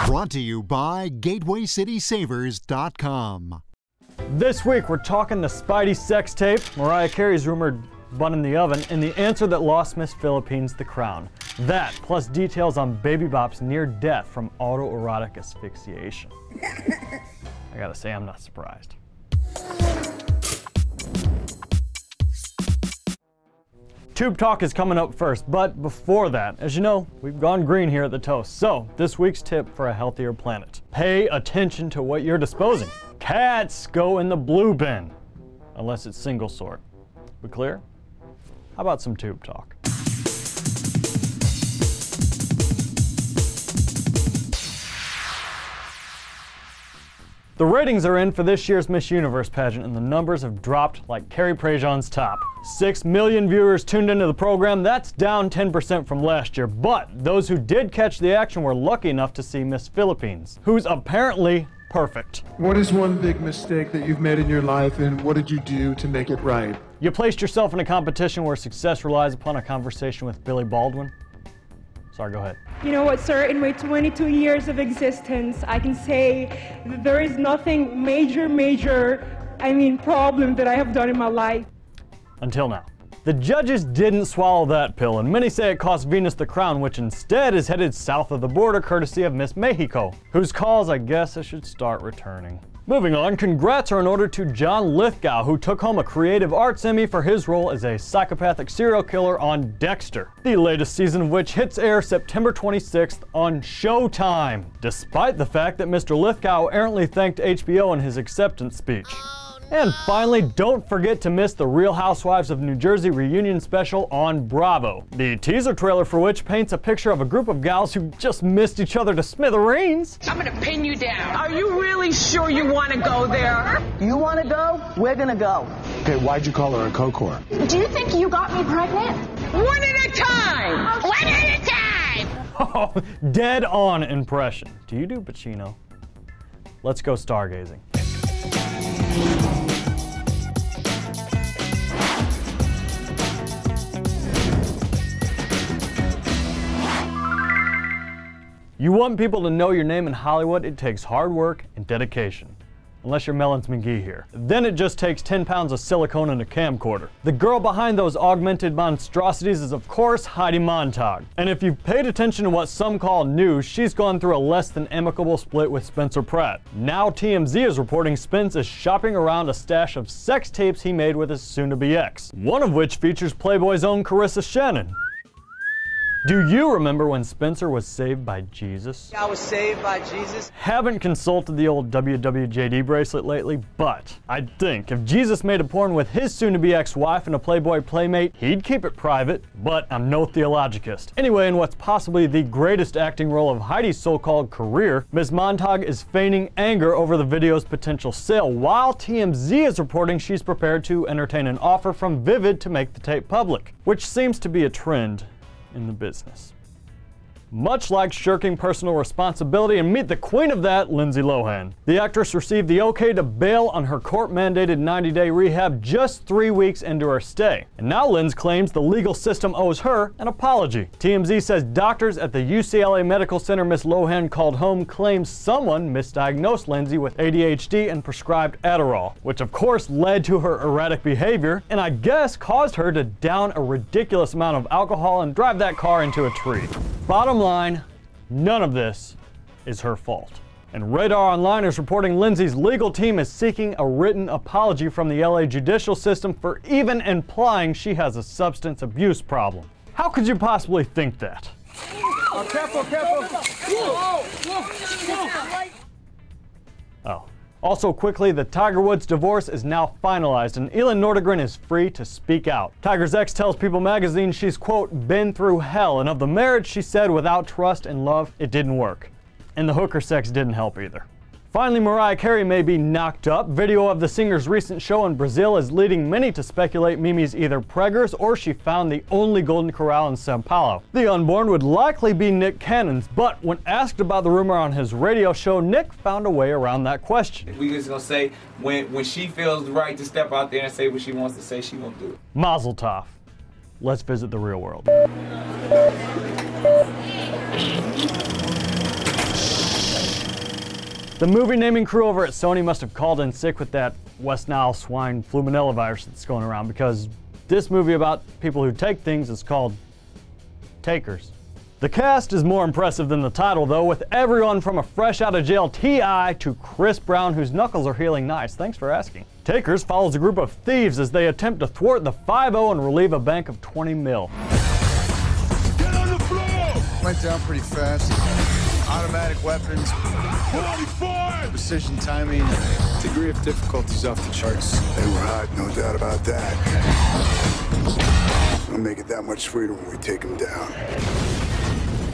Brought to you by GatewayCitySavers.com. This week we're talking the Spidey sex tape, Mariah Carey's rumored bun in the oven, and the answer that lost Miss Philippines the crown. That, plus details on Baby Bop's near death from autoerotic asphyxiation. I gotta say, I'm not surprised. Tube Talk is coming up first, but before that, as you know, we've gone green here at The Toast. So, this week's tip for a healthier planet. Pay attention to what you're disposing. Cats go in the blue bin, unless it's single sort. We clear? How about some Tube Talk? The ratings are in for this year's Miss Universe pageant, and the numbers have dropped like Carrie Prejean's top. 6 million viewers tuned into the program. That's down 10% from last year, but those who did catch the action were lucky enough to see Miss Philippines, who's apparently perfect. What is one big mistake that you've made in your life, and what did you do to make it right? You placed yourself in a competition where success relies upon a conversation with Billy Baldwin. Sorry, go ahead. You know what, sir, in my 22 years of existence, I can say that there is nothing major problem that I have done in my life. Until now. The judges didn't swallow that pill, and many say it cost Venus the crown, which instead is headed south of the border courtesy of Miss Mexico, whose calls I guess I should start returning. Moving on, congrats are in order to John Lithgow, who took home a Creative Arts Emmy for his role as a psychopathic serial killer on Dexter, the latest season of which hits air September 26th on Showtime, despite the fact that Mr. Lithgow errantly thanked HBO in his acceptance speech. And finally, don't forget to miss the Real Housewives of New Jersey reunion special on Bravo, the teaser trailer for which paints a picture of a group of gals who just missed each other to smithereens. I'm gonna pin you down. Are you really sure you want to go there? You want to go? We're gonna go. Okay, why'd you call her a co-core? Do you think you got me pregnant? One at a time! One at a time! Oh, dead on impression. Do you do Pacino? Let's go stargazing. You want people to know your name in Hollywood, it takes hard work and dedication. Unless you're Melons McGee here. Then it just takes 10 pounds of silicone and a camcorder. The girl behind those augmented monstrosities is of course Heidi Montag. And if you've paid attention to what some call news, she's gone through a less than amicable split with Spencer Pratt. Now TMZ is reporting Spence is shopping around a stash of sex tapes he made with his soon-to-be ex. One of which features Playboy's own Carissa Shannon. Do you remember when Spencer was saved by Jesus? I was saved by Jesus. Haven't consulted the old WWJD bracelet lately, but I'd think if Jesus made a porn with his soon-to-be ex-wife and a Playboy playmate, he'd keep it private, but I'm no theologicist. Anyway, in what's possibly the greatest acting role of Heidi's so-called career, Ms. Montag is feigning anger over the video's potential sale, while TMZ is reporting she's prepared to entertain an offer from Vivid to make the tape public, which seems to be a trend in the business. Much like shirking personal responsibility, and meet the queen of that, Lindsay Lohan. The actress received the okay to bail on her court-mandated 90-day rehab just 3 weeks into her stay. And now Lindsay claims the legal system owes her an apology. TMZ says doctors at the UCLA Medical Center Miss Lohan called home claim someone misdiagnosed Lindsay with ADHD and prescribed Adderall, which of course led to her erratic behavior, and I guess caused her to down a ridiculous amount of alcohol and drive that car into a tree. Bottom line, none of this is her fault. And Radar Online is reporting Lindsay's legal team is seeking a written apology from the LA judicial system for even implying she has a substance abuse problem. How could you possibly think that? Oh, careful, careful. Oh. Also quickly, the Tiger Woods divorce is now finalized and Elin Nordegren is free to speak out. Tiger's ex tells People magazine she's, quote, been through hell, and of the marriage she said without trust and love, it didn't work. And the hooker sex didn't help either. Finally, Mariah Carey may be knocked up. Video of the singer's recent show in Brazil is leading many to speculate Mimi's either preggers or she found the only golden corral in Sao Paulo. The unborn would likely be Nick Cannon's, but when asked about the rumor on his radio show, Nick found a way around that question. We just gonna say when she feels right to step out there and say what she wants to say, she won't do it. Mazel tov. Let's visit the real world. The movie naming crew over at Sony must have called in sick with that West Nile swine fluminella virus that's going around, because this movie about people who take things is called Takers. The cast is more impressive than the title, though, with everyone from a fresh out of jail T.I. to Chris Brown, whose knuckles are healing nice. Thanks for asking. Takers follows a group of thieves as they attempt to thwart the 5-0 and relieve a bank of 20 mil. Get on the floor! Went down pretty fast. Automatic weapons. Precision timing. Degree of difficulty's off the charts. They were hot, no doubt about that. It'll make it that much sweeter when we take them down.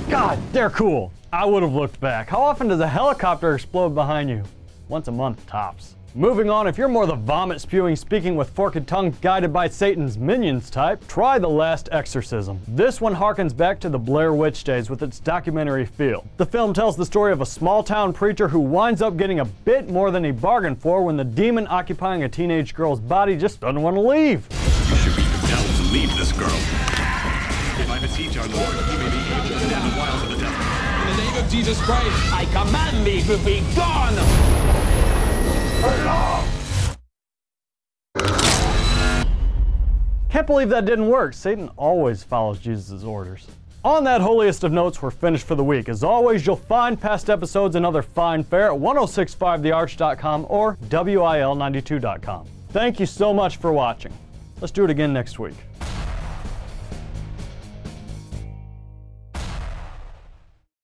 God, they're cool. I would have looked back. How often does a helicopter explode behind you? Once a month, tops. Moving on, if you're more the vomit-spewing, speaking with forked tongue, guided by Satan's minions type, try The Last Exorcism. This one harkens back to the Blair Witch days with its documentary feel. The film tells the story of a small-town preacher who winds up getting a bit more than he bargained for when the demon occupying a teenage girl's body just doesn't want to leave. You should be compelled to leave this girl. If I beseech our Lord, he may be able to stand the wiles of the devil. In the name of Jesus Christ, I command thee to be gone! Can't believe that didn't work. Satan always follows Jesus' orders. On that holiest of notes, we're finished for the week. As always, you'll find past episodes and other fine fare at 1065thearch.com or WIL92.com. Thank you so much for watching. Let's do it again next week.